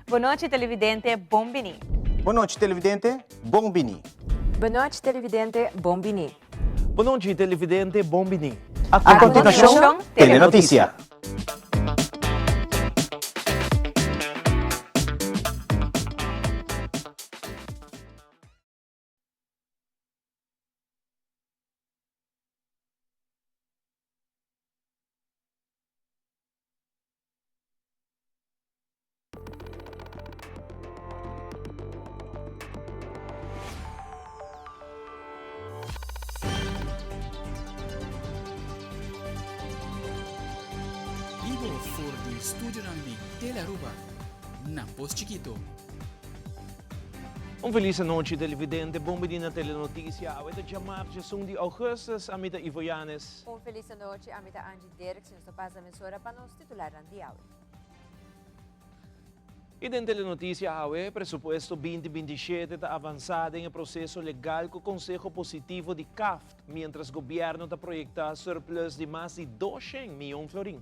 Boa noite, televidente Bombini. Boa noite, televidente Bombini. Boa noite, televidente Bombini. Boa noite, televidente Bombini. A continuação, Telenotícia. For do estúdio Nambi Telaruba, na Pos Chiquito. Feliz noite, televidente Bombini na Telenotícia. Aweta chamar Jason de Augustus, amita Ivoyanes. Feliz noite, amita Angie Derks, nos passa a mensura para nos titular de aula. E dentro da Telenotícia, o presupuesto 2027 está avançado em processo legal com o Conselho Positivo de CAFT, mientras o governo está projetando surplus de mais de 200 milhões de florins.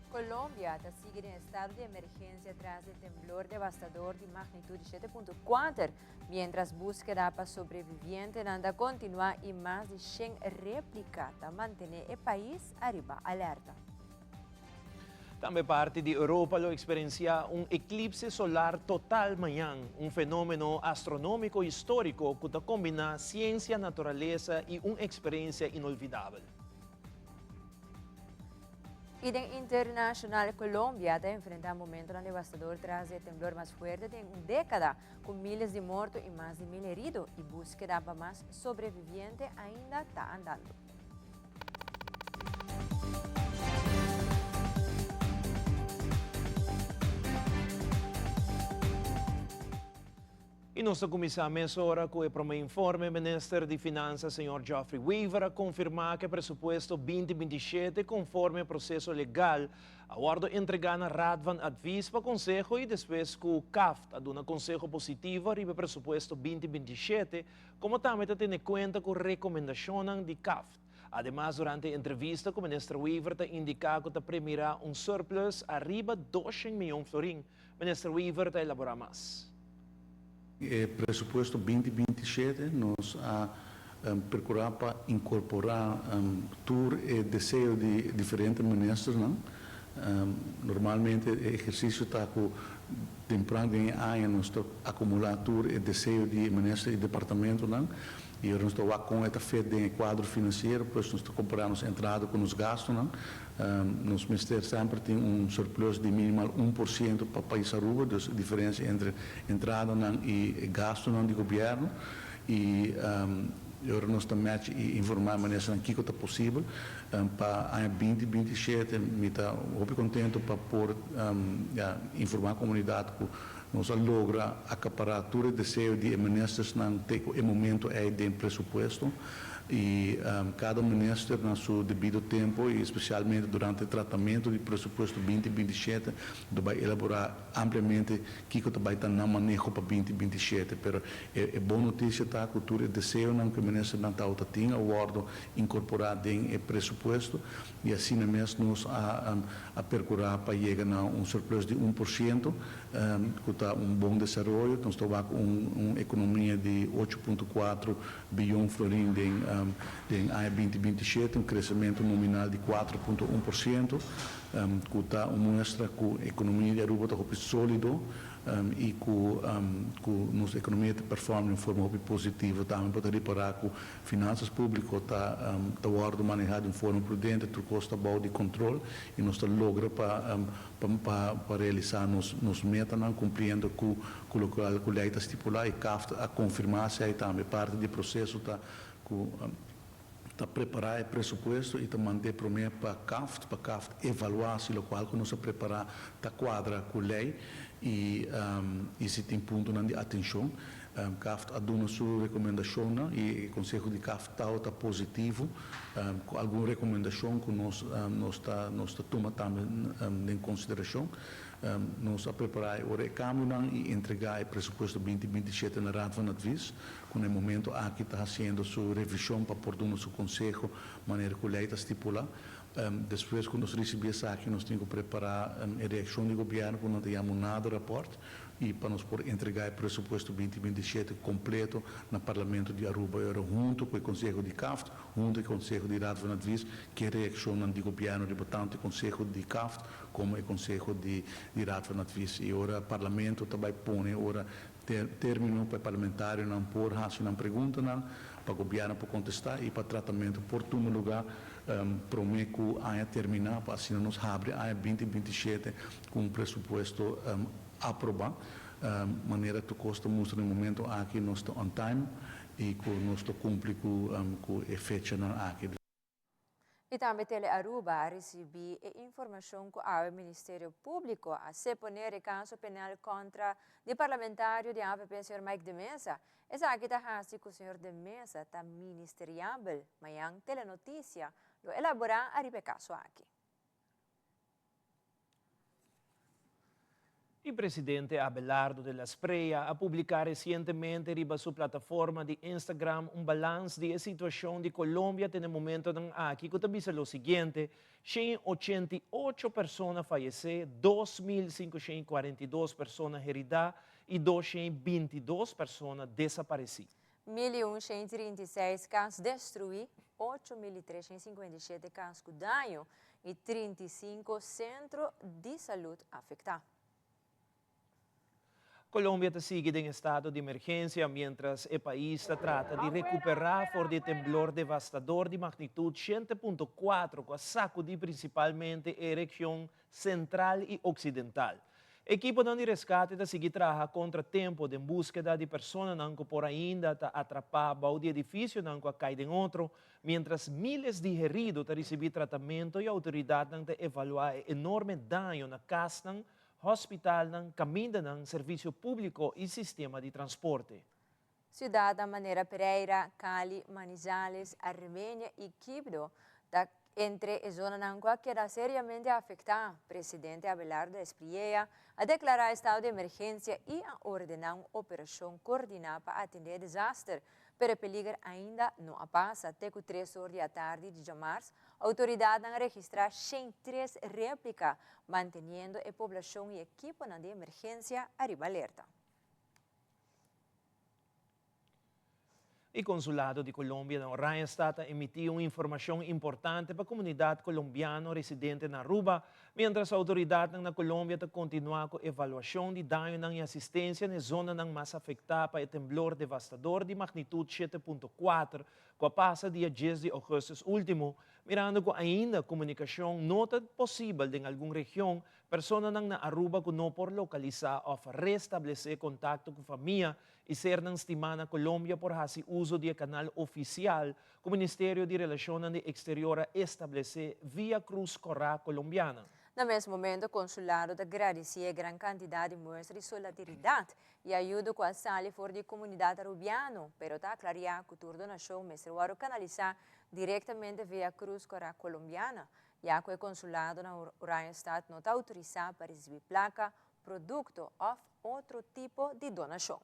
Colômbia está seguindo em estado de emergência tras o temblor devastador de magnitude 7.4, mientras búsqueda para sobrevivientes anda continua e mais de 100 réplicas para manter o país arriba alerta. Também parte de Europa lo experiencia eclipse solar total amanhã, fenômeno astronômico histórico que combina ciência, natureza e uma experiência inolvidável. E em internacional, Colômbia está enfrentando um momento devastador tras o temblor mais forte de uma década, com milhares de mortos e mais de 1.000 heridos, e búsqueda para mais sobreviventes ainda está andando. E nós começamos agora com o informe. O Ministro de Finanças, Sr. Geoffrey Weaver, a confirmar que o presupuesto 2027, conforme o processo legal, aguardo entregar na Radvan Advis para o Conselho e depois com o CAFT, a dar um Conselho positivo para o presupuesto 2027, como também tem em conta com a recomendação de CAFT. Ademais, durante a entrevista, o Ministro Weaver indicou que primeira surplus arriba 200 milhões de florins. O Ministro Weaver elaborar mais. O presupuesto 2027 nós procuramos para incorporar tour e desejo de diferentes ministros. Normalmente o exercício está com temprano em ano, nós acumular tour e desejo de ministros e departamento. E nós estamos com esta feita em quadro financeiro, pois nós comparamos entrada com os gastos. Nos ministérios sempre tem surplus de minimal 1% para o país Aruba, a diferença entre entrada e gasto do governo. E agora nós também informar a maneira que é possível para a 2027, me está muito contente para poder informar a comunidade que nós logra acaparar todo o desejo de ministros no momento de presupuesto. E cada ministro, no seu devido tempo, e especialmente durante o tratamento do presupuesto 2027, vai elaborar ampliamente o que vai estar no manejo para 2027. Mas é boa notícia que a cultura e desejo que o ministro não tem o acordo incorporado em presupuesto, e assim mesmo nós a procurar para chegar a surplus de 1%, que está bom desenvolvimento. Nós estamos com uma economia de 8,4 bilhões de florins em 2027, crescimento nominal de 4,1%, que mostra que a economia de Aruba está sólido e que nossa economia performa de forma positiva. Também para reparar que finanças públicas está manejado de forma prudente, por custa bom de controle e nós logra para realizar nos metas, cumprindo com o que a lei está estipulada e a confirmar-se aí também parte do processo está preparar o pressuposto e manter promessa para CAFT evaluar se o qual que nós preparar está quadra com a lei e se tem ponto de atenção. CAFT a dado sua recomendação e o Conselho de CAFT está positivo com alguma recomendação que nós toma também em consideração. Nós a preparar o recâmbio e entregar o pressuposto 2027 na Raad van Advies, com o momento aqui está fazendo sua revisão para pôr no seu conselho, maneira que a lei está estipulada. Depois, quando nós recebemos aqui, nós temos que preparar a reação do governo, quando não temos nada raporte, e para nós poder entregar o pressuposto 2027 completo no Parlamento de Aruba, junto com o Conselho de CAFT, junto com o Conselho de Raad van Advies, que é a reação do governo de tanto o Conselho de CAFT como o Conselho de Raad van Advies. E agora o Parlamento também põe termino para o parlamentário não pôr uma pergunta para o governo para contestar e para tratamento oportuno lugar prometo que a terminar para assim nos abre a 2027 com um pressuposto aprovado maneira que custa mostra no momento aqui nós estamos on time e que nós cumprimos com a fecha aqui. E também Tele Aruba recebeu informação que o Ministério Público a se poner o caso penal contra o parlamentário de AVP, o Sr. Mike de Mesa. Essa aqui está assim que o Sr. de Mesa está ministeriável, mas em telenotícia lo elaborar a ribe caso aqui. O presidente Abelardo de la Espriella a publicar recientemente riba sua plataforma de Instagram balanço da situação de Colômbia no momento aqui, que diz o seguinte: 188 pessoas faleceram, 2.542 pessoas heridas e 222 pessoas desaparecidas. 1.136 casos destruídos, 8.357 casos com dano e 35 centros de saúde afetados. Colômbia sigue em estado de emergência, mientras o país trata de recuperar por de temblor devastador de magnitude 7.4 que sacudiu principalmente a região central e ocidental. Equipo de resgate sigue trabalhando contra tempo de búsqueda de pessoas que por ainda está atrapadas de edifício que caem em outro, mientras miles de heridos recebido tratamento e a autoridade evaluar o enorme dano na casa, hospital, caminho, serviço público e sistema de transporte. Cidade Maneira Pereira, Cali, Manizales, Armênia e Quibdó, entre a zona que era seriamente afetada. Presidente Abelardo de Espriella a declarar estado de emergência e a ordenar uma operação coordenada para atender desastre. Pero o peligro ainda não passa. Até que 3 horas da tarde de março, a autoridade a registrar 103 réplicas, mantendo a população e equipo de emergência arriba alerta. O Consulado de Colômbia na Randstad emitiu uma informação importante para a comunidade colombiana residente na Aruba, mientras a autoridade na Colômbia continua com a avaliação de dano e assistência na zona mais afetada para o temblor devastador de magnitude 7.4, que passa dia 10 de agosto último, mirando que ainda a comunicação nota possível em alguma região, pessoas na Aruba que não por localizar ou restabelecer contato com a família e ser estimada na Colômbia por fazer uso do canal oficial que o Ministério de Relações Exteriores estabelecer via Cruz Corá colombiana. No mesmo momento, o consulado agradecia a grande quantidade de mostras de solidariedade e ajuda com a sala fora da comunidade arubiana, pero está clareado que toda donação mesmo canalizar diretamente via Cruz Corá colombiana, já que o consulado na Randstad não está autorizado para receber placa, produto ou outro tipo de donação.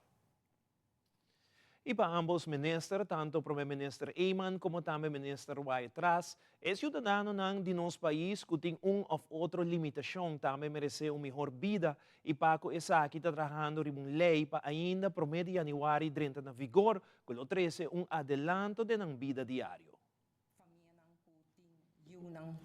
E para ambos minister, tanto Primeiro Ministro Eman como também Ministro Waitras, é cidadano de nosso país que tem ou outra limitação, também merece uma melhor vida e para que essa aqui está trabalhando em uma lei para ainda para o mês de janeiro entra na vigor, que lo 13 adelanto de na vida diário. Não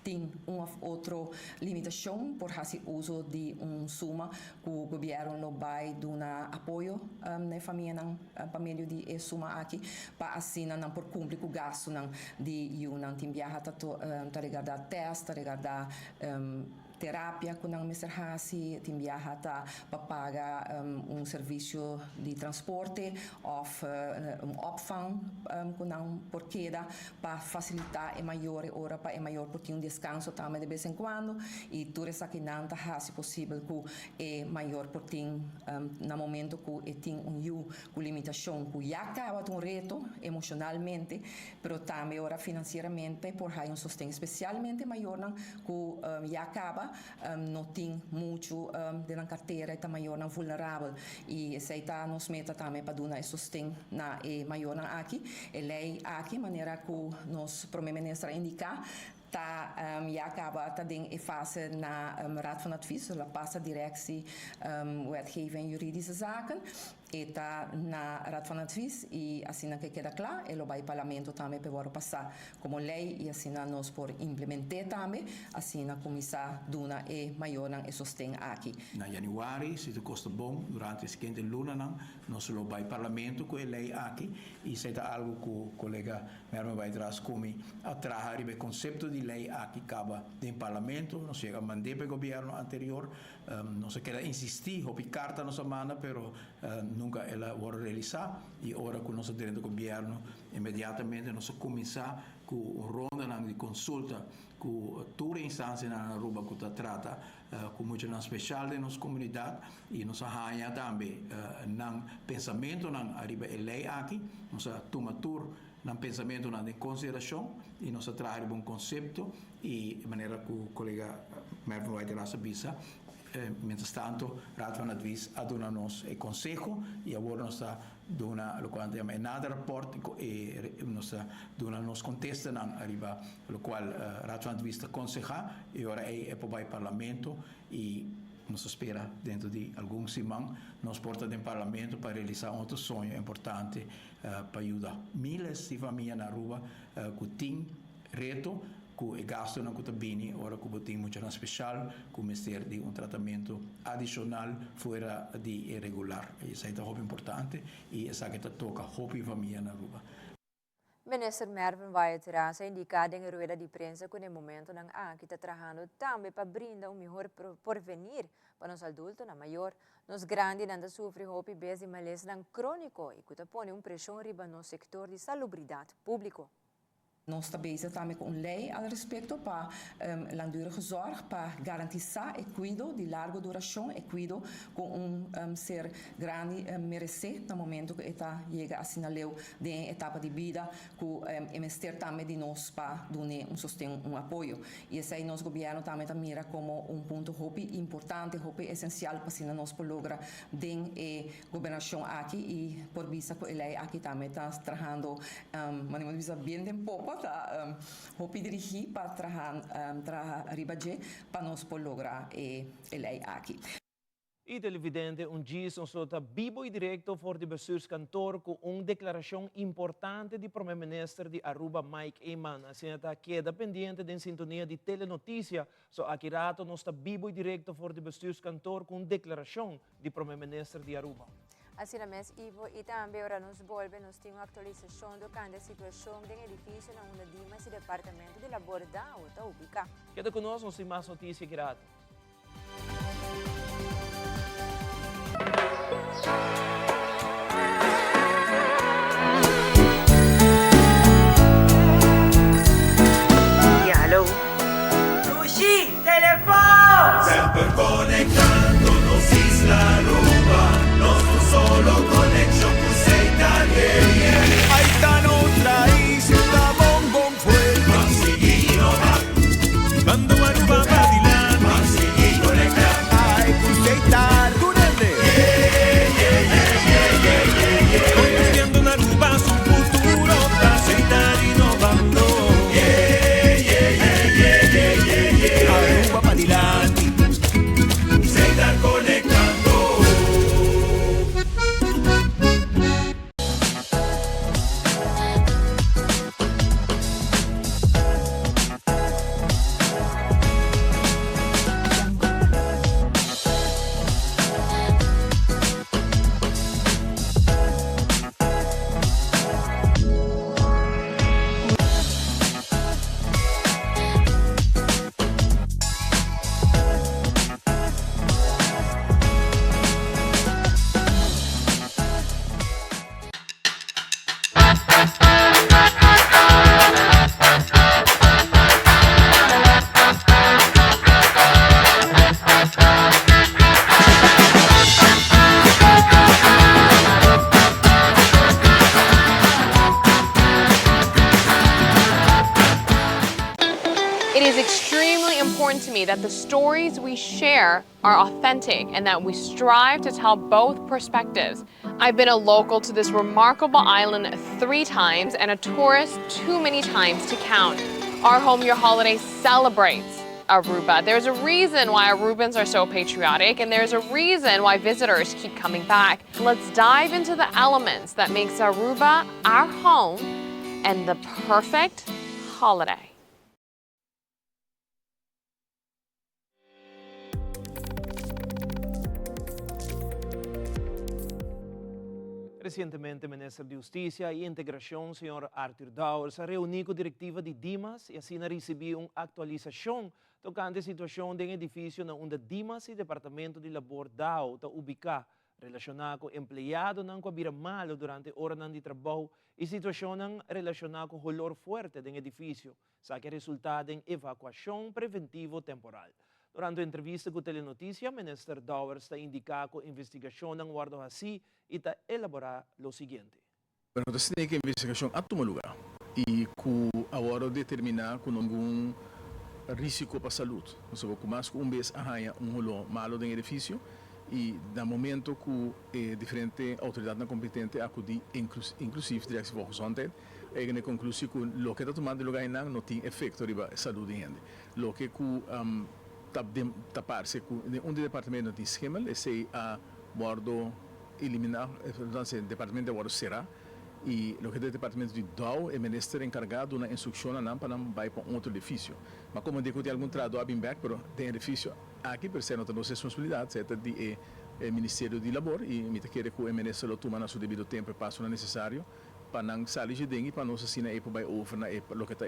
tem uma outra limitação por fazer uso de suma que o governo vai dar apoio na família de suma aqui para assim não por cumprir com o gasto de não tem viajar tá ligado a teste, tá ligado a terapia com o Mr. Hassi, tem viajar para pagar serviço de transporte ou opvang com por queda para facilitar maior hora para maior por ter descanso também de vez em quando e tudo isso que não está se possível que maior por ter no momento que tem com limitação que já acaba um reto emocionalmente, pero também ora financeiramente por ter sustento especialmente maior que já acaba não tem muito de na carteira está maior não vulnerável e essa está nos meta também para dar sustento na maior aqui e lei aqui maneira que nos primeiro-ministro indicar já acaba em fase na Raad van Advies, ela passa direto wetgeving en juridische zaken, está na Raad van Advies e assim que queda claro, ela vai para o parlamento também para passar como lei e assim nós por implementar também, assim começar duna maior e sustento aqui. Na januari, se het kost bom, durante esse quente luna, nós vamos para o parlamento com a lei aqui e isso é algo que o colega Merman vai trazer como a trabalhar o conceito de lei aqui acaba no parlamento, nós chega a mandar para o governo anterior, não se quer insistir, houve carta na semana, pero nunca ela vai realizar e agora com o nosso direito do governo, imediatamente nós começar com ronda de consulta com toda a instância na Aruba que trata com muito especial de nossa comunidade e nós arranha também no pensamento na arriba a lei aqui, nós toma tour no pensamento na consideração e nós traz um conceito e de maneira que o colega Mervin vai ter essa visa. Mientras tanto, Raad van Advies ha dado nos el consejo y ahora nos está dando lo cual llama nada report y nos dando nos contestan arriba lo cual Raad van Advies aconseja y ahora hay para el parlamento y nos espera dentro de algum semana nos porta do parlamento para realizar outro sonho importante para ajudar milhares de famílias na Aruba que têm reto que gasto não custa bem, ora que tem muito especial, que ministério de tratamento adicional fora de irregular. Isso é muito importante e essa que toca a família na Aruba. Minister Mervin Waitras ha indicado em rueda de prensa que no momento que está trabalhando também para brindar melhor porvenir para os adultos na maior, nos grandes não sofrem hope base de malestar crônico e que põe pressão riba no sector de salubridade público. Nós estamos bezig também com lei a respeito para langdurige zorg, para garantizar o cuidado de larga duração, o cuidado com ser grande merecer no momento que está chega a sinaleu de etapa de vida, que ministério também de nós para dar sustento, apoio. E esse aí nosso governo também mira como ponto importante, essencial para assim nós por lograr den governação aqui e por vista que a lei aqui também está trabalhando, mas visa bem tempo hopi dirigir para trabalhar ribaje para nós por lograr a lei aqui. E televidente, dia nós estamos vivo e direto for de bestuurskantoor com declaração importante de primeiro-ministro de Aruba, Mike Eman. Assim está queda pendente de sintonia de telenotícia. So aqui rato nós estamos vivo e direto for de bestuurskantoor com declaração de primeiro-ministro de Aruba. Assim mesmo, Ivo, e também agora nos volve, nós temos uma atualização do que a situação do edifício na Una Dimas e Departamento de Labor da Outra Ubica. Queda conosco, nós temos mais notícias aqui rato. Alô? Sushi, telefone! Sempre conectando-nos Isla Aruba, nosso solo connection con Seitan, Ahí está nuestra isla, Bombón fue. Maxiguino va, Mando Aruba, Badilán. Maxiguino conecta. Ay, con Seitan, Cunende. Yeah, yeah, yeah. that the stories we share are authentic and that we strive to tell both perspectives. I've been a local to this remarkable island 3 times and a tourist too many times to count. Our Home Your Holiday celebrates Aruba. There's a reason why Arubans are so patriotic, and there's a reason why visitors keep coming back. Let's dive into the elements that makes Aruba our home and the perfect holiday. Recientemente, o Ministro de Justiça e Integração, Sr. Arthur Douwer, se reuniu com a diretiva de Dimas e assim recebeu uma atualização tocante a situação do edifício onde Dimas e Departamento de Labor DAO está ubicado, relacionado com empregado não com malo durante horas de trabalho e situação relacionada com o olor forte do edifício, que resultado em evacuação preventiva temporal. Durante a entrevista com a Telenotícia, o Ministro Douwer está indicando que a investigação não guarda assim e está elaborar o seguinte. Bueno, nós temos que a investigação a tomar lugar e que agora determinar com algum risco para a saúde. Nós vamos começar com vez a olor malo no edifício e no momento que diferentes autoridades competentes acudem, inclusive direção de horizonte, é conclusão que o que está tomando lugar não tem efeito sobre a saúde da gente. O que tapar-se com um departamento de esquema, esse a bordo eliminar, o departamento de bordo será, e o que é o departamento de DAO é o ministro encarregado de instrução para não ir para outro edifício. Mas como digo, tem algum trabalho a back, mas tem edifício aqui, por ser nossa responsabilidade, certo, de Ministério de Labor, e me quer que o ministro lo toma no seu devido tempo e passo o necessário para não sair de dengue, para nós assinar e para over na o que está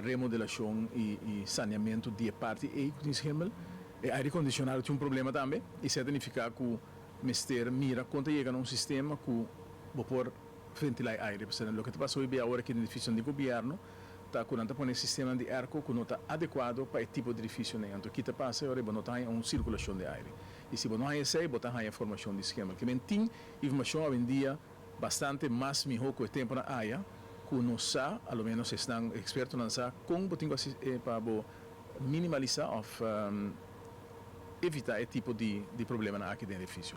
remodelação e saneamento de parte e com esquema aire condicionado tinha problema também e isso significa que o mister mira quando chega num sistema que vou pôr ventilar aire porque o que está passando é agora que o edifício de governo está com um sistema de ar que não está adequado para o tipo de edifício nem então que está passando agora não tem uma circulação de aire e se não há essa botar a informação de esquema que tem informação hoje em dia bastante mais melhor que o tempo na área nós, ao menos, estão expertos nessa como para minimalizar ou evitar esse tipo de problema aqui no edifício.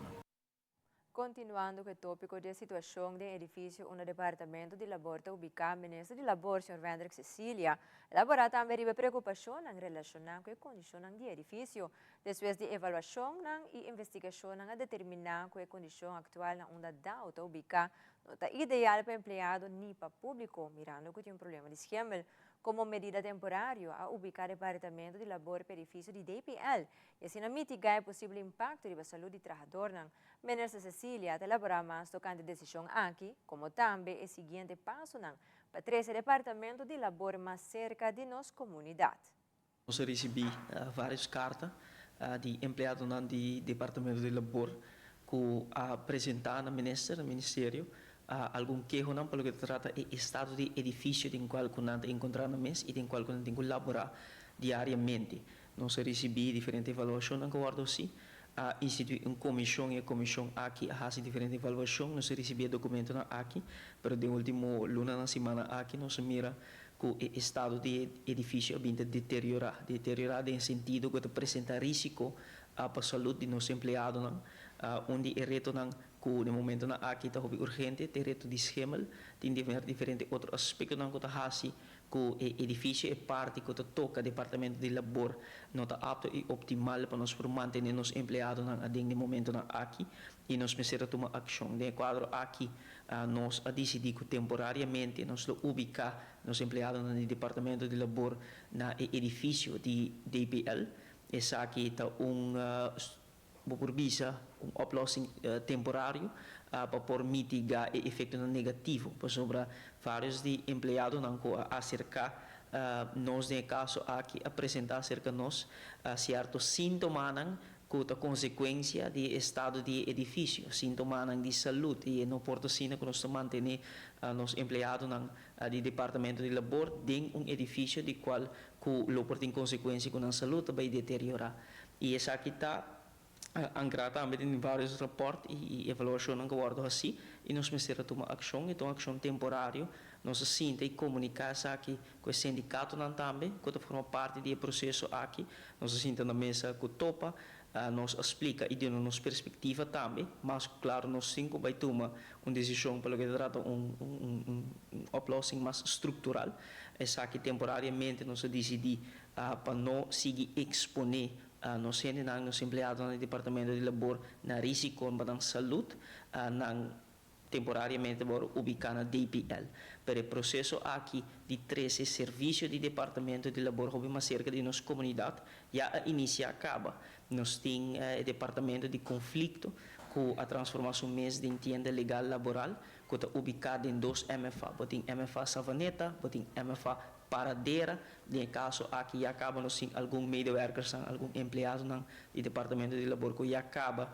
Continuando com o tópico da situação do edifício, o Departamento de Labor está ubicado, o Ministro de Labor, Sr. Vendrick Cecília, elaborar também a preocupação em relação com a condição do edifício, depois de avaliação e investigação a determinar que a condição atual onde DAO está ubicada não está ideal para empregado nem para público, mirando que tem um problema de esquema. Como medida temporária, a ubicar o Departamento de Labor para o edifício de DPL e assim mitigar o possível impacto da saúde do trabalhador. O Ministro Cecília está elaborando mais tocante a decisão aqui, como também o seguinte passo para trazer o Departamento de Labor mais cerca de nossa comunidade. Nós recebemos várias cartas de empregados do Departamento de Labor que apresentaram ao Ministério algum queijo não pelo que trata o estado de edifício em qual nós encontramos mês e em qual nós temos que colaborar diariamente. Nós recebemos diferentes avaliações na guarda-se, instituir uma comissão e a comissão aqui faz diferentes avaliações. Nós recebemos documentos aqui, mas no último luna na semana aqui nós mira que o estado de edifício vem deteriorar em sentido que apresenta risco para a saúde de nossos empregados, onde é reto que no momento na aqui está urgente, tem reto de esquema, tem diferentes outros aspectos que está fazendo que o edifício é parte que toca o Departamento de Labor, não está apto e optimal para nós manter nossos empregados no momento na aqui e nós precisamos tomar ação. No quadro aqui, nós decidimos que temporariamente nós ubicar nos empregados no Departamento de Labor no edifício de DPL. Essa aqui está por visa oplossing temporário para mitigar o efeito negativo sobre vários de empregados que acerca nós no caso aqui apresentar acerca nós certos sintomas que a consequência do estado de edifício, sintomas de saúde e não porta sina que nós mantém nos empregados do Departamento de Labor dentro edifício de qual que o tem consequência com a saúde vai deteriorar e essa aqui está Angra também em vários reportes e avaliações que guardam assim e nós precisamos tomar ação, então ação temporária, nós sinta e comunicar aqui com o sindicato também, que forma parte do processo aqui, nós sinta na mesa com topa, nós explica e dando nossa perspectiva também, mas claro nós cinco vai tomar uma decisão para que trata oplossing mais estrutural, essa aqui temporariamente nós decidi para não seguir exponer nós temos nos empregados no departamento de labor na risco para saúde, temporariamente para ubicar na DPL. Para o processo aqui de 13 serviços de departamento de labor, houve cerca de nossa comunidade, já inicia acaba. Nós temos departamento de conflito, com a transformação mês de entenda legal laboral, que está ubicado em 2 MFA. Tem MFA Savaneta, tem MFA Paradeira, em caso aqui acaba nós temos algum medewerkers, algum empregado no departamento de labor que acaba,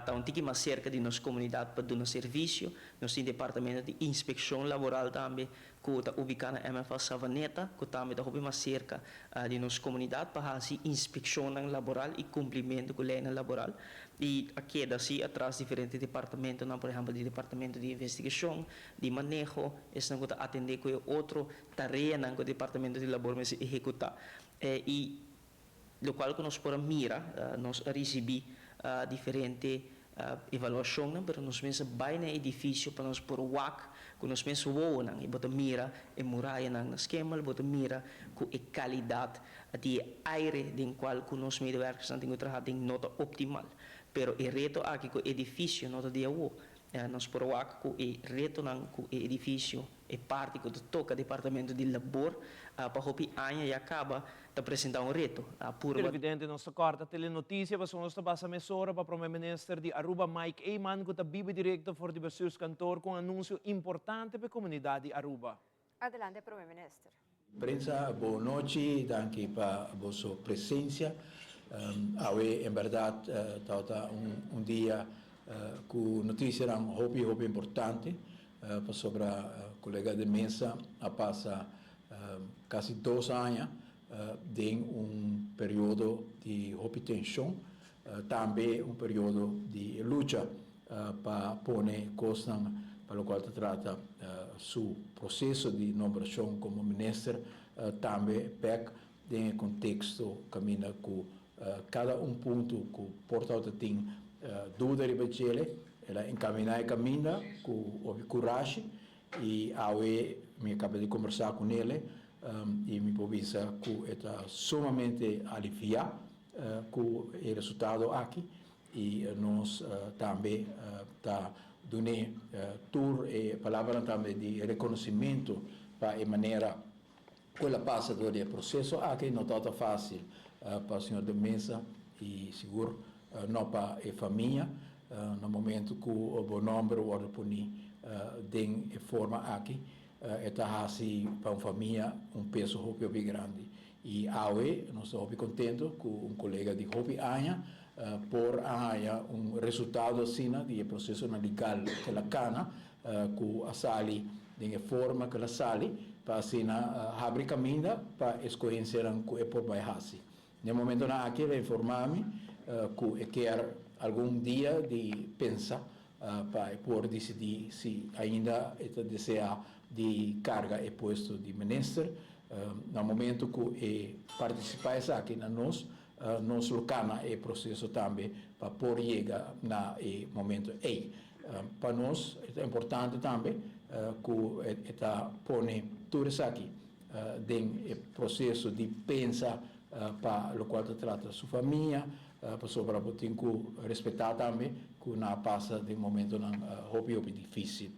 então tem mais cerca de nossa comunidade para dar serviço, nós temos departamento de inspeção laboral também, que está ubicado na MFA Savaneta, que também está mais cerca de nossa comunidade para fazer inspeção laboral e cumprimento com a lei laboral. E aqui assim atrás diferentes departamentos, por exemplo, de departamento de investigação, de manejo, esse não está atender com outro tarefa no departamento de labor mas executar. E lo qual que nós podemos mirar, nós recebemos diferentes avaliações, mas nós mesmos vai no edifício para nós por WAC, que nós mesmos voam, e bota mira e muralha na esquema, bota mira com a qualidade de aire em qual que nós medewerkers têm que trabalhar em nota optimal. Pero o reto aqui com o edifício, nota de AU, nós por WAC com o reto com o edifício, é parte que toca departamento de labor, para hopi año e acaba de apresentar reto. Televidente, nossa quarta telenotícia, passou nossa base mesora para o Primeiro-Ministro de Aruba, Mike Eyman, que está vivo direto for de bestuurskantoor com anúncio importante para a comunidade de Aruba. Adelante, Primeiro-Ministro. Prensa, boa noite, danke para a vossa presença. Hoje, em verdade, está dia com notícias muito importante sobre a colega de mesa, a passa quase 2 anos de período de tensão, também período de luta para pôr coisas para o qual se trata seu processo de nomeação como ministro, também PEC, em contexto caminha com cada ponto que o portal tem dúvida de ele, ela encaminha e caminha com coragem e hoje me acabei de conversar com ele e me povisa que está sumamente aliviado com o resultado aqui e nós também está dando tour e palavra também de reconhecimento para a maneira que ela passa do processo aqui não está fácil para o senhor de mesa e seguro não para a família no momento que o bom número o punir de forma aqui está assim para uma família peso muito grande e hoje nós estamos contentes com colega de Hopi Anha por resultado assim de processo legal que ela cana com a sali de forma que ela sali para assim abrir caminho para escolher que é por baixo. No momento na aqui ela informar-me que quer algum dia de pensar para por decidir se ainda deseja de carga e posto de ministro no momento que participar aqui na nós locana e processo também para por chegar na momento para nós é importante também que está pone tudo isso aqui de processo de pensar para o qual trata sua família para sobre a tem que respeitar também que não passa de momento não hobby difícil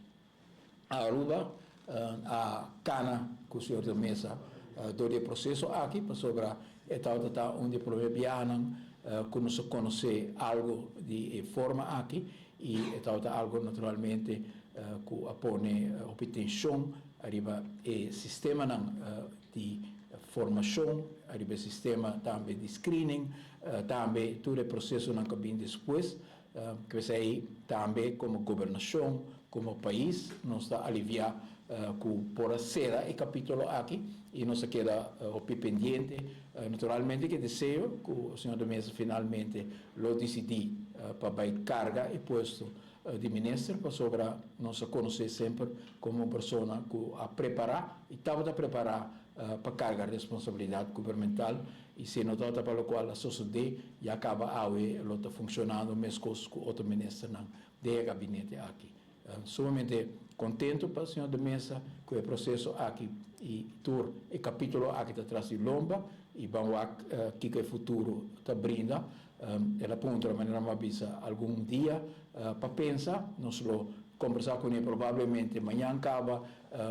a Aruba a cana que o senhor de mesa do processo aqui para sobre está onde provavelmente que nós conhecer algo de forma aqui e está algo naturalmente que apone obtenção arriba e sistema de formação, arriba sistema também de screening, também todo o processo que vem depois, que vai também como governação, como país, nós está aliviar por seda e capítulo aqui e não se queda pendiente. Naturalmente que desejo que o senhor da mesa finalmente lo decidi para a carga e posto de ministro para sobre não se conhecer sempre como uma pessoa que a preparar e estava a preparar para carga a responsabilidade governamental e se não está para o qual a sociedade já acaba a está funcionando mesmo com outro ministro não de gabinete aqui. Sumamente contento para o senhor da mesa com o processo aqui e tour e capítulo aqui atrás de lomba e vamos aqui que o futuro está brinda ela ponta de maneira mais algum dia para pensar não só conversar com ele provavelmente amanhã acaba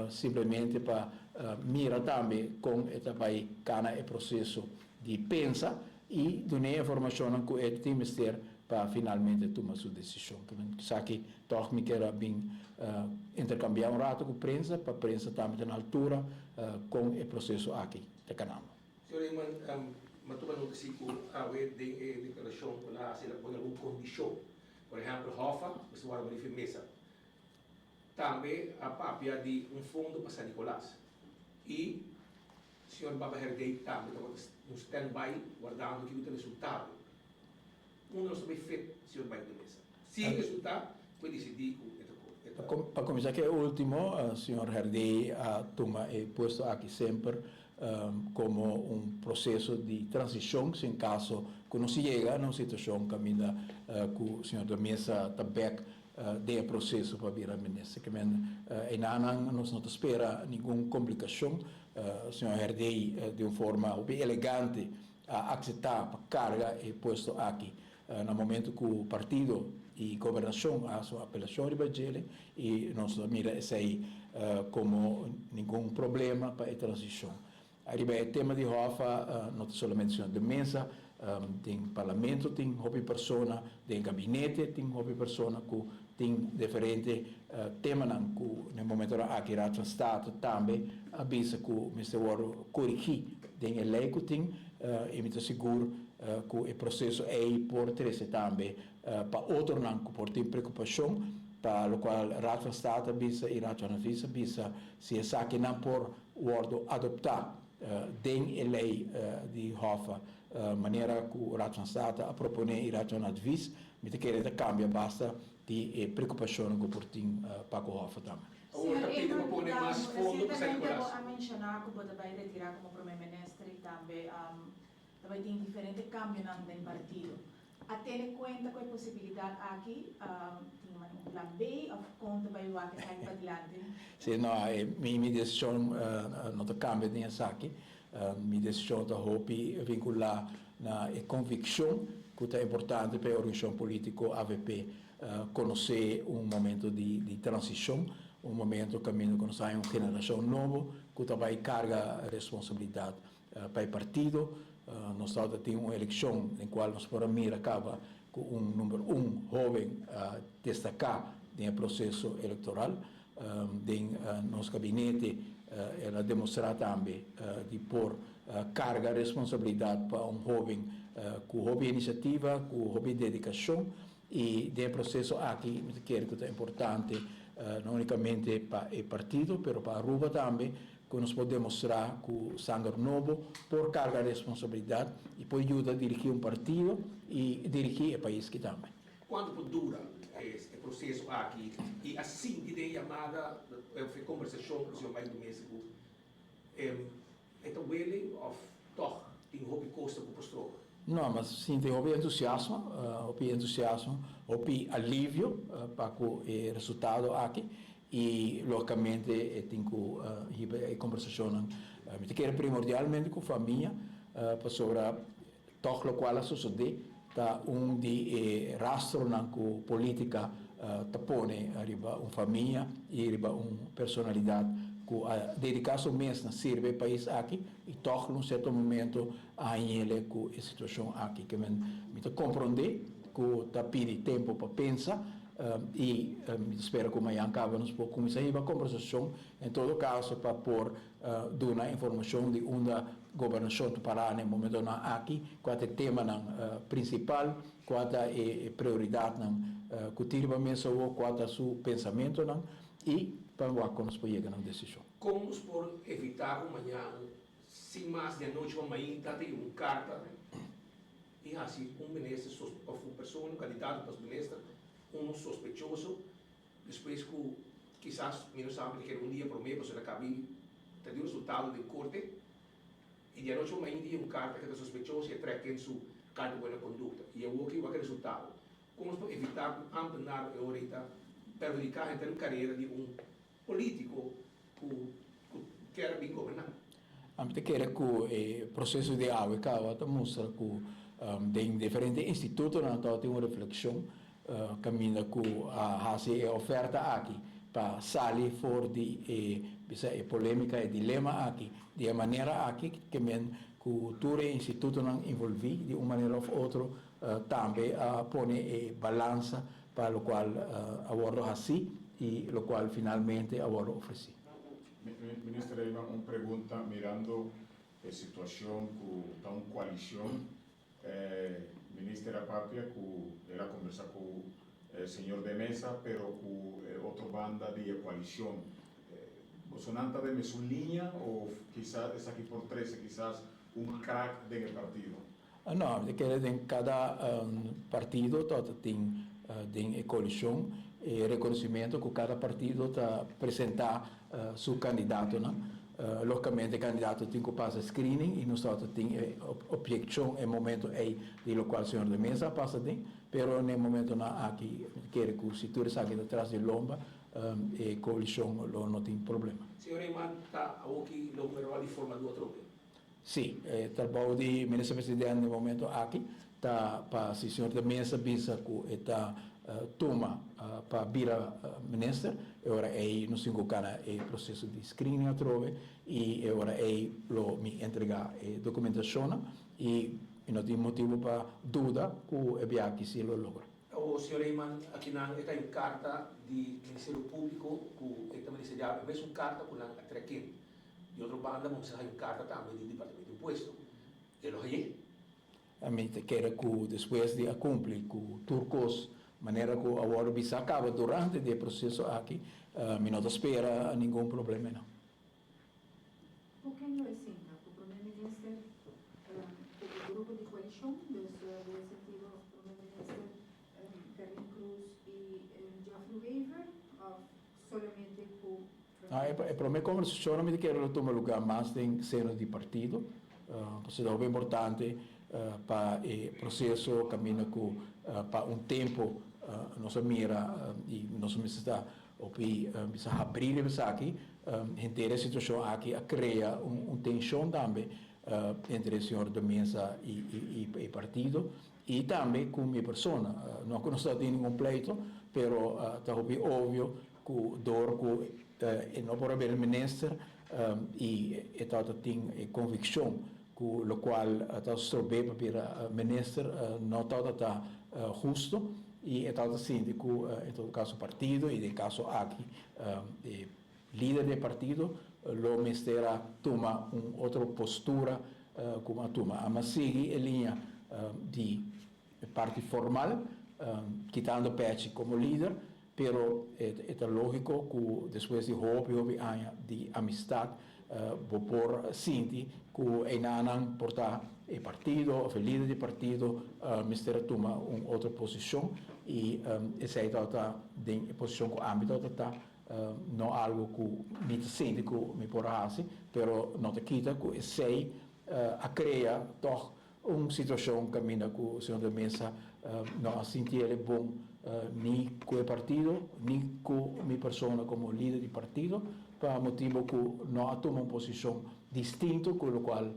simplesmente para mirar também com esta vai cana o processo de pensar e dar informação que ele tem que ter para finalmente tomar sua decisão. Sabe que toch me quer bem intercambiar rato com a prensa, para a prensa também na altura com o processo aqui de Canama. Senhor Iman, matuma no tesiku awe de declaração lá se põe alguma condição. Por exemplo, Hofa, você vai abrir firmeza. Também a papia de fundo para San Nicolás. E o senhor Baba Herdei também um stand-by guardando que o resultado. Não sobre feito, senhor Baba Mesa. Se o resultado, pode decidir para começar que é o último, o senhor Herdei toma posto aqui sempre como processo de transição, se em caso que não se chega a uma situação caminha que o senhor da mesa também de processo para virar ministro. Que em Anang não espera nenhuma complicação. O senhor Herdei de uma forma bem elegante a aceitar a carga e posto aqui. No momento que o partido e governação a sua apelação de Bagele e nós mira esse aí como nenhum problema para a transição. Arriba o tema de Hofa, não somente o senhor de mesa, tem parlamento, tem hobby persona, tem gabinete, tem hobby persona que tem diferente tema que no momento aqui na Estado também avisa que o Mr. Waro corrigir tem a lei que tem e me seguro que o processo é por três também para outro não que por ter preocupação para o qual a Rato Estado avisa e Rato Anavisa avisa se é saque não por Waro adoptar tem a lei de Hofa maneira que o Rato Estado a propõe e Rato Anavisa me querer cambia basta de preocupação que por ter para o Hofa também. O capítulo propõe mais fundo para San Nicolás. A mencionar que pode vai retirar como primeiro-ministro e também também tem diferentes cambios no partido. A ter em conta com a possibilidade aqui, tem um plano B, ou conta vai o que sai para adiante? Sim, não, minha decisão não cambia nem aqui. Minha decisão está vinculada na convicção que é importante para a organização política AVP conhecer momento de transição, momento caminho que nós uma geração nova que também carga a responsabilidade para o partido. Nós temos uma eleição em qual nós podemos mirar acaba com número jovem destacar no processo eleitoral. Nosso gabinete ela demonstrar também de pôr carga responsabilidade para jovem com hobby iniciativa, com hobby dedicação e no processo aqui que é importante não unicamente para o partido, mas para a Aruba também que nós podemos mostrar que o sangue novo por carga de responsabilidade e pode ajudar a dirigir partido e dirigir o país que também. Quanto dura esse processo aqui e assim que tem chamada conversação com o senhor do México é o ele ou toch tem hobby custa para o pastor? Não, mas sim tem hobby entusiasmo, hobby alívio para o resultado aqui. E logicamente tenho que conversação me quero primordialmente com a família para sobre todo o qual a sociedade está de rastro na política tapone arriba uma família e arriba uma personalidade que a dedicação mesmo serve país aqui e toca num certo momento a ele com a situação aqui que me compreender que está pedindo tempo para pensar e espero que amanhã acabamos por começar a conversação em todo caso para pôr dar informação de uma governação do Pará no momento aqui qual é o tema principal qual é a prioridade que tira mesmo qual é o seu pensamento e para o que nós podemos chegar na decisão. Como nos por evitar amanhã, sem mais de noite, amanhã, tá tem uma carta, e assim, ministro, uma pessoa, um candidato para o ministro, sospechoso, depois que, quizás, não sabe que dia por mês, você acaba ter o resultado do corte, e de noite, amanhã, tem uma carta que é sospechoso e treca em sua carta de boa conduta, e eu vou aqui o resultado. Como nos evitar ampliar a horita, perjudicar a carreira de político que quer bem governar? A gente quer que o processo de água mostra que em diferentes institutos nós temos uma reflexão caminha com a oferta aqui para sair fora de polêmica e dilema aqui de maneira aqui que todo instituto não envolve de uma maneira ou outra também põe balança para o qual abordo assim e o qual finalmente abordo oferece. Ministro, hay una pregunta mirando la situación de una coalición. Ministra Papia, que era conversar con el señor de mesa, pero con otra banda de coalición. ¿Sonanta de su línea o quizás es aquí por 13, quizás un crack del partido? No, de que en cada partido todo tiene coalición e reconhecimento que cada partido está apresentar seu candidato, né? Logicamente o candidato tem que passar screening e nós tem objeção em momento aí de qual o senhor de mesa passa tem, pero no momento na aqui quer que o setor saia atrás de lomba e coalição não tem problema. Senhor Iman, está aqui o número de forma do outro? Sim, trabalho de ministro presidente no momento aqui tá para o senhor de mesa bisa que está toma para vira minister, agora aí no cinco cara é processo de screening a trove e agora aí lo me entregar documentação e não tem motivo para dúvida que é bem que se lo logra. O senhor Iman aqui na está em carta de Ministério Público que também se dá mesmo carta com a trequim e outra banda vamos sair carta também do Departamento de Imposto. E lo aí? A mim te quer que depois de cumprir com turcos maneira que agora bisa acaba durante o processo aqui, não espera nenhum problema não. O que é assim, o primeiro-ministro, o grupo de coalição, dos sentido primeiro-ministro Carmen Cruz e Geoffrey Weaver, solamente com... Para mim, como funciona, me quero tomar lugar mais em cena de partido, porque é bem importante para o processo caminha para tempo nós mira e nós está bisa abrir bisa aqui inteira situação aqui a criar tensão também entre o senhor de mesa e partido e também com minha persona não conheço nenhum pleito pero está óbvio que dor que não por haver ministro e está tem convicção com o qual está sobrevivendo para o ministro não está justo e está assim que em todo caso partido e de caso aqui líder do partido o ministério toma outra postura como a toma mas segue a linha de parte formal quitando Pech como líder pero é lógico que depois de houve anos de amistade por Sinti que em anang portar o partido, o líder do partido, o ministério toma outra posição e essa está em posição que o âmbito está não algo que me sente que me porra assim, pero não te quita que sei a criar toch uma situação que caminha com o senhor da mesa não sentir ele bom nem com o partido, nem com minha pessoa como líder do partido, para motivo que não toma uma posição distinta com o qual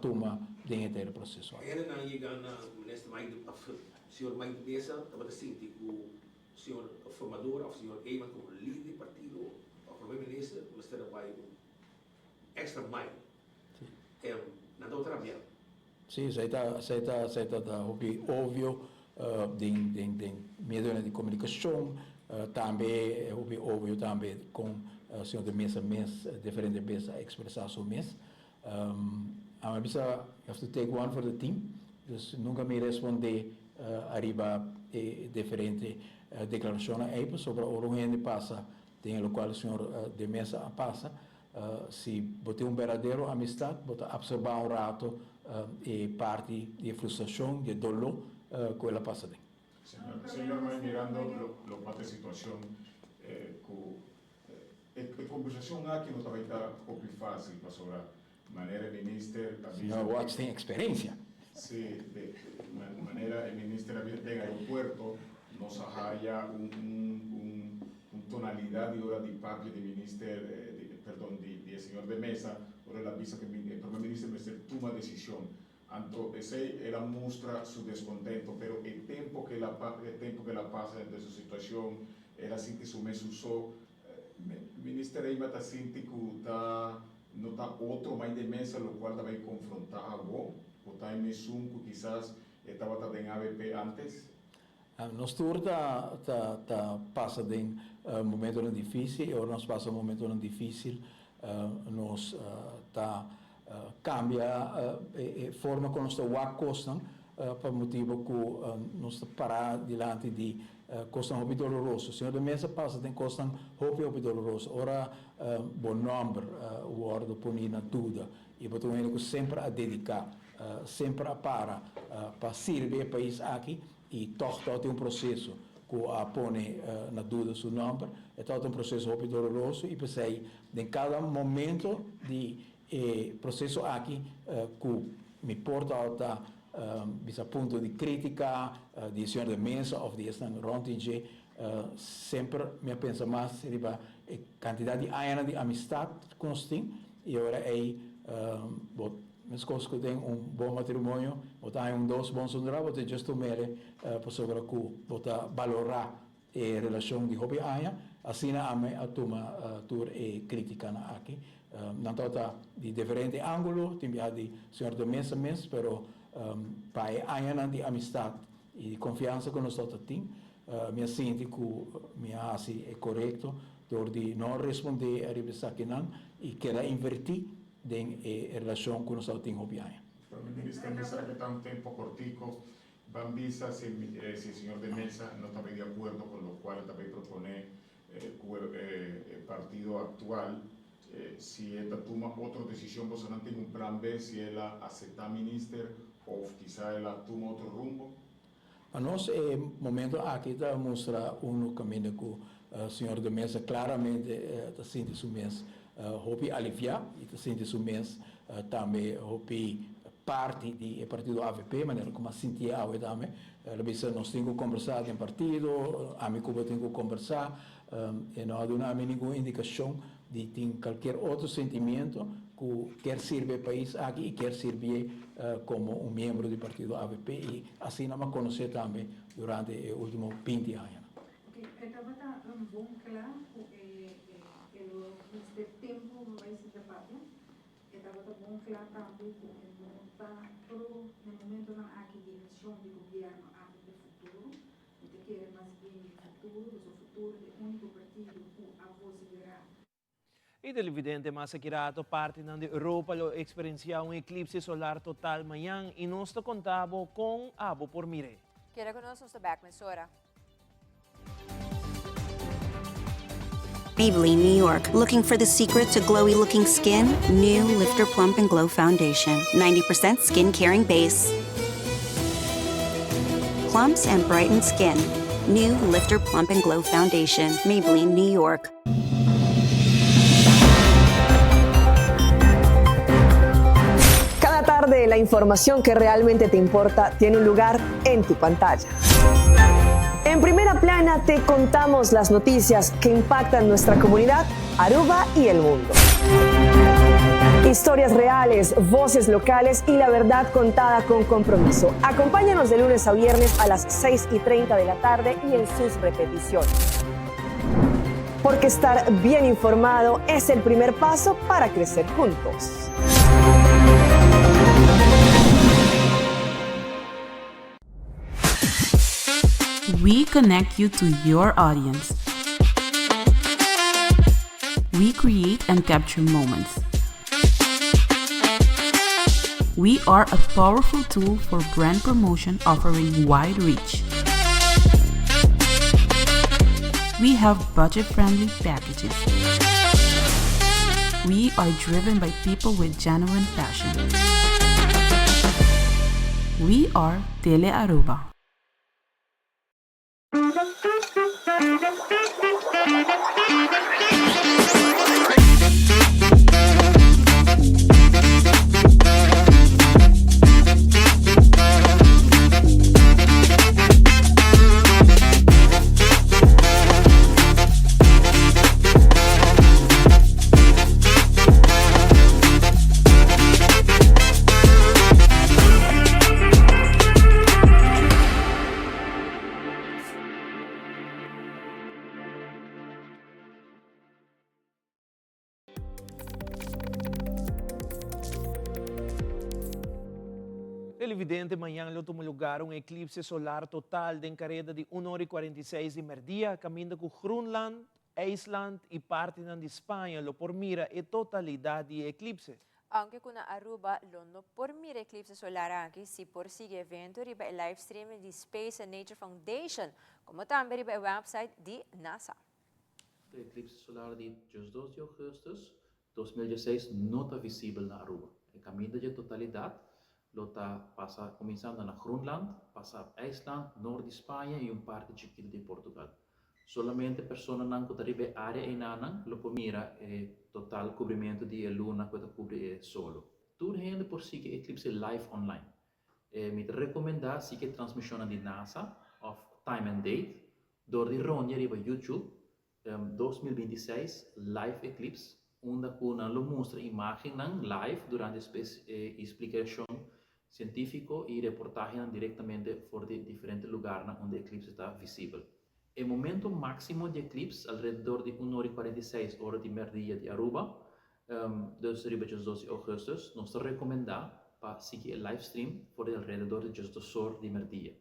toma dentro do processo. Ainda não chega no ministro o senhor Mike Mesa, estava sentir que o senhor formador, o senhor Eiman como líder do partido, o primeiro-ministro, o ministério vai extra mile. Não está outra vez. Sim, isso está óbvio, de meio de comunicação, também é óbvio também com o senhor de mês a mês, diferente vezes a expressar seu mês. A mim you have to take one for the team, dus nunca me responde arriba diferente declarações aí sobre o que passa tem o qual o senhor de mesa passa, se botar verdadeiro amistade, botar absorver rato e parte de frustração, de dolor, que ela passa de. Señor, mirando lo parte situación, a conversação aqui não vai estar muito fácil para sobre maneira minister. Senhor Watts tem experiência. Sim, de maneira minister tem aeroporto, nos haya tonalidade hora de parte de minister, perdão, de senhor de mesa, hora la visa que o primeiro ministro toma decisão. Então, ela mostra seu descontento, mas o tempo que ela passa nessa situação, ela sente seu mesmo só. O ministério está sentindo que não está outro mais de mesa, o qual vai confrontar algo, ou está em mesmo que quizás estava em AVP antes. Nós todos passa de momento difícil, e agora nós passa momento difícil, nós cambia a forma como nós estamos por motivo que nós parar diante de costas muito doloroso. O senhor de mesa passa tem costas muito doloroso. Ora, bom nome, o ordem punir na dúvida. E por isso sempre a dedicar, sempre a para servir o país aqui e todo tem processo que a põe na dúvida seu nome. É todo processo muito doloroso e pensei em cada momento de processo aqui que me porta bisa ponto de crítica de senhor de mesa ou de estar rondinge sempre me pensa mais riba quantidade de anos de amistade que nós temos e agora mas coisas que tem bom matrimônio botar dois bons sonhos botar justo mere para sobre que botar valorar a relação de hobby aia assim a toma tour e crítica na aqui não toda de diferente ângulo tem de senhor de mesa mas pero para anos de amistade e de confiança que nós temos me sinto que me assim é correto de não responder a revista que não e querer invertir em relação que nós temos hobby aia. Para o ministro me sabe que está tempo cortico. Bambisa, se o senhor de mesa não está de acordo com o qual também propõe o partido atual, se ela toma outra decisão, você não tem plan B, se ela aceita minister ou quizá ela toma outro rumbo? Para nós, é momento aqui de mostrar caminho que o senhor de mesa claramente está sentindo o mês hobby aliviar e está sentindo o mês também hobby parte do partido AVP, maneira como sentia a também. Nós temos que conversar em partido, a mim temos que conversar, e não há nenhuma indicação de ter qualquer outro sentimento que quer servir o país aqui e quer servir como membro do partido AVP e assim nós conhecemos também durante os últimos 20 anos. Estava bom claro que este tempo vai se debater. Estava bom claro também que no momento não há aqui direção de governo do futuro, de que mais bem do futuro do único partido que a voz verá. E televidente mas akirato parte da Europa lo experiencia eclipse solar total amanhã e nós te contamos com Abo por Mire. Queda conosco sa Backman Sora. Maybelline, New York. Looking for the secret to glowy looking skin? New Lifter Plump and Glow Foundation. 90% skin caring base. Plumps and brighten skin. New Lifter Plump and Glow Foundation. Maybelline, New York. Cada tarde la información que realmente te importa tiene un lugar en tu pantalla. En Primera Plana te contamos las noticias que impactan nuestra comunidad, Aruba y el mundo. Historias reales, voces locales y la verdad contada con compromiso. Acompáñanos de lunes a viernes a las 6:30 de la tarde y en sus repeticiones. Porque estar bien informado es el primer paso para crecer juntos. We connect you to your audience. We create and capture moments. We are a powerful tool for brand promotion offering wide reach. we have budget-friendly packages. We are driven by people with genuine passion. We are Tele Aruba. Televidente, manhã lo tomou lugar eclipse solar total de carrera de 1h46 de merdia, caminho com Groenland, IJsland e parte de Espanha, lo por mira a totalidade de eclipse. Aunque con Aruba lo no por mira eclipse solar aquí, si por sigue evento riba el live streaming de Space and Nature Foundation, como também riba el website de NASA. O eclipse solar de 2 de agosto 2016 não está visível na Aruba. O caminho de totalidade está começando na Groenland, passa a IJsland, norte de Espanha e parte chiquita de Portugal. Solamente pessoas que estão na área enana lo mira total cobrimento de luna que cobre solo. Tudo gente por seguir eclipse live online. Me recomendar seguir transmissão de NASA of time and date, door de ronja riba YouTube 2026 live eclipse, onde lo mostra imagem live durante explicação científico e reportagem diretamente por diferentes lugares onde o eclipse está visível. O momento máximo de eclipse, alrededor de 1h46 hora de merdia de Aruba, 12 de agosto, nós recomendamos para seguir o live stream por alrededor de 2 horas de merdia.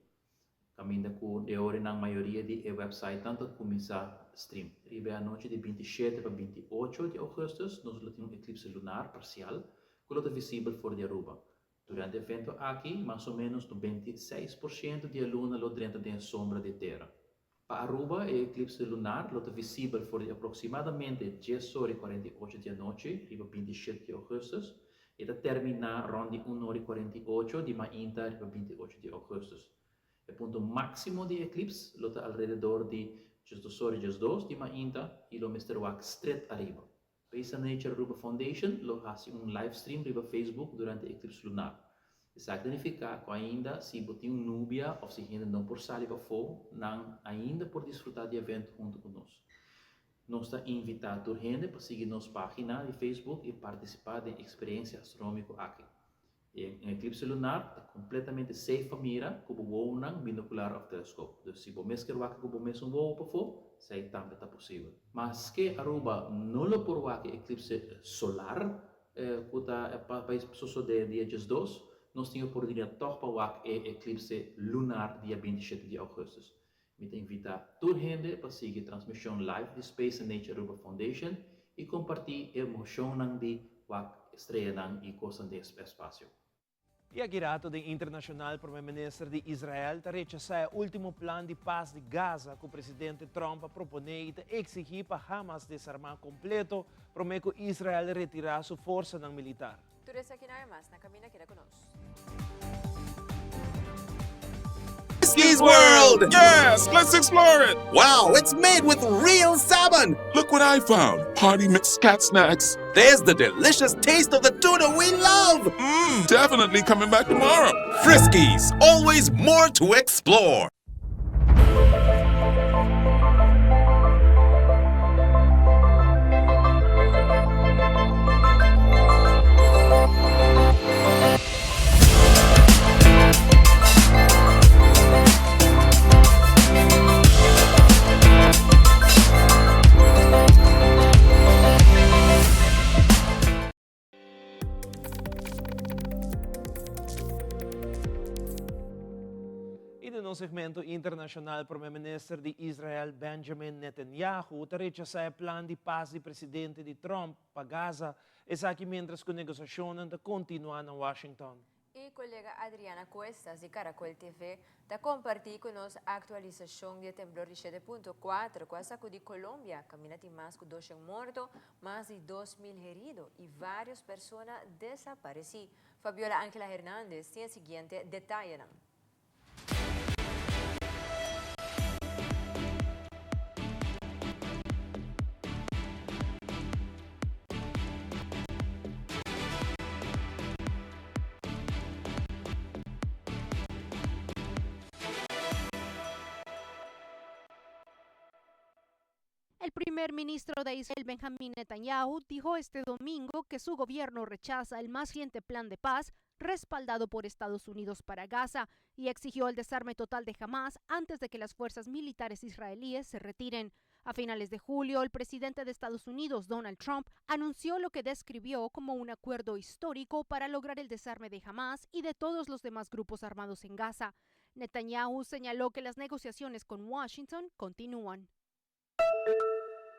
Caminha com de hora na maioria de website tanto começar stream. Ribe a noite de 27 para 28 de agosto, nós temos eclipse lunar parcial, que é visível fora de Aruba. Durante o evento aqui, mais ou menos 26% de luna dentro da sombra da Terra. Para Aruba, o eclipse lunar é visível por aproximadamente 10h48 da noite, riba 27 de agosto, e termina ronde 1h48 de manhã, riba 28 de agosto. O ponto máximo de eclipse é alrededor de 2h de manhã e o Mr. Wak straight arriba. Space and Nature Aruba Foundation faz live stream riba Facebook durante o eclipse lunar. Isso significa que ainda se botar núbia ou se ainda não por sair para fora, não ainda por desfrutar do evento junto conosco. Nós estamos invitando a gente para seguir nossa página de Facebook e participar da experiência astronômica aqui. O eclipse lunar está completamente safe para mira, como o binocular ou telescópio. Então, se você quer que você voo para fora, isso também está possível. Mas que Aruba não é por o eclipse solar, que está para as pessoas de dia 2, nós temos a oportunidade para o eclipse lunar dia 27 de agosto. Me invita toda a gente para seguir a transmissão live de Space and Nature Aruba Foundation e compartilhar a emoção de estreia e coisas de espaço. E a girato do internacional primeiro-ministro de Israel rechazou o último plano de paz de Gaza que o presidente Trump propôs e exigir para Hamas desarmar completo, promete que Israel retirar sua força militar. Tudo isso aqui na mais, na caminha aqui conosco. Whiskey's World! Yes, let's explore it! Wow, it's made with real salmon! Look what I found! Party mixed cat snacks. There's the delicious taste of the tuna we love! Definitely coming back tomorrow. Friskies, always more to explore! No segmento internacional, o primeiro-ministro de Israel, Benjamin Netanyahu, rechazou o plano de paz do presidente de Trump para Gaza, e aqui mientras que a negociação continua em Washington. E mi colega Adriana Cuestas de Caracol TV te compartí con nos actualización de temblor de 7.4 que sacudí Colombia, caminati más que 200 muertos, más de 2.000 heridos y varias personas desaparecidas. Fabiola Ángela Hernández tiene el siguiente detalle. El primer ministro de Israel, Benjamín Netanyahu, dijo este domingo que su gobierno rechaza el más reciente plan de paz respaldado por Estados Unidos para Gaza y exigió el desarme total de Hamas antes de que las fuerzas militares israelíes se retiren. A finales de julio, el presidente de Estados Unidos, Donald Trump, anunció lo que describió como un acuerdo histórico para lograr el desarme de Hamas y de todos los demás grupos armados en Gaza. Netanyahu señaló que las negociaciones con Washington continúan.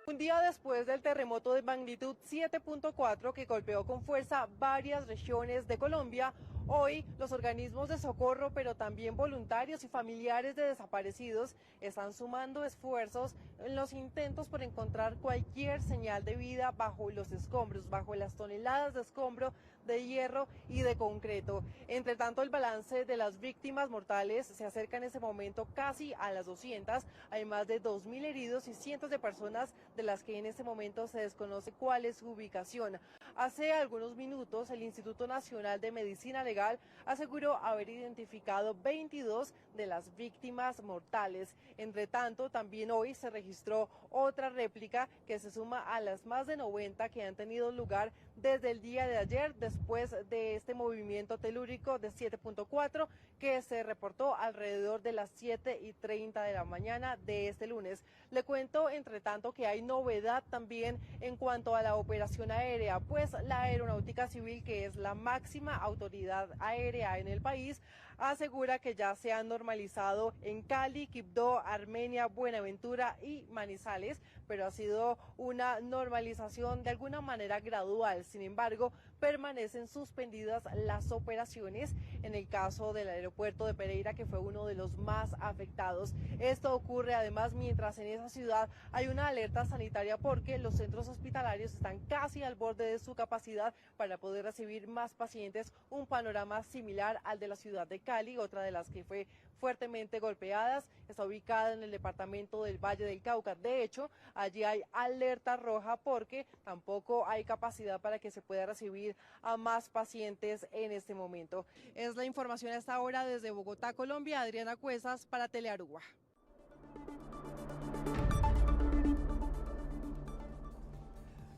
Un día después del terremoto de magnitud 7.4 que golpeó con fuerza varias regiones de Colombia, hoy los organismos de socorro, pero también voluntarios y familiares de desaparecidos, están sumando esfuerzos en los intentos por encontrar cualquier señal de vida bajo los escombros, bajo las toneladas de escombro, de hierro y de concreto. Entre tanto, el balance de las víctimas mortales se acerca en ese momento casi a las 200. Hay más de 2.000 heridos y cientos de personas de las que en este momento se desconoce cuál es su ubicación. Hace algunos minutos, el Instituto Nacional de Medicina Legal aseguró haber identificado 22 de las víctimas mortales. Entre tanto, también hoy se registró otra réplica que se suma a las más de 90 que han tenido lugar desde el día de ayer, después de este movimiento telúrico de 7.4 que se reportó alrededor de las 7:30 de la mañana de este lunes. Le cuento, entre tanto, que hay novedad también en cuanto a la operación aérea, pues la Aeronáutica Civil, que es la máxima autoridad aérea en el país, asegura que ya se han normalizado en Cali, Quibdó, Armenia, Buenaventura y Manizales, pero ha sido una normalización de alguna manera gradual. Sin embargo, permanecen suspendidas las operaciones en el caso del aeropuerto de Pereira, que fue uno de los más afectados. Esto ocurre además mientras en esa ciudad hay una alerta sanitaria porque los centros hospitalarios están casi al borde de su capacidad para poder recibir más pacientes, un panorama similar al de la ciudad de Cali, otra de las que fue fuertemente golpeadas, está ubicada en el departamento del Valle del Cauca. De hecho, allí hay alerta roja porque tampoco hay capacidad para que se pueda recibir a más pacientes en este momento. Es la información a esta hora desde Bogotá, Colombia. Adriana Cuestas para Telearuba.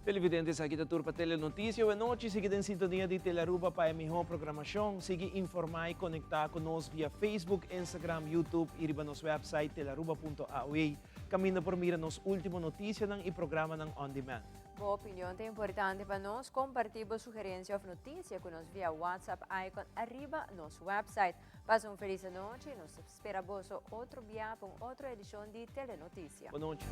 Televidentes, aqui da Turpa Telenotícia. Boa noite, siga em sintonia de Telearuba para a melhor programação. Siga informar e conectar conosco via Facebook, Instagram, YouTube e riba nosso website telearuba.aue. Caminho por mira nos última notícia e programa on demand. Boa opinião é importante para nós. Compartilhe sugerência ou notícia conosco via WhatsApp icon arriba nosso website. Passe uma feliz noite. Nos esperamos outro dia com outra edição de Telenotícia. Boa noite.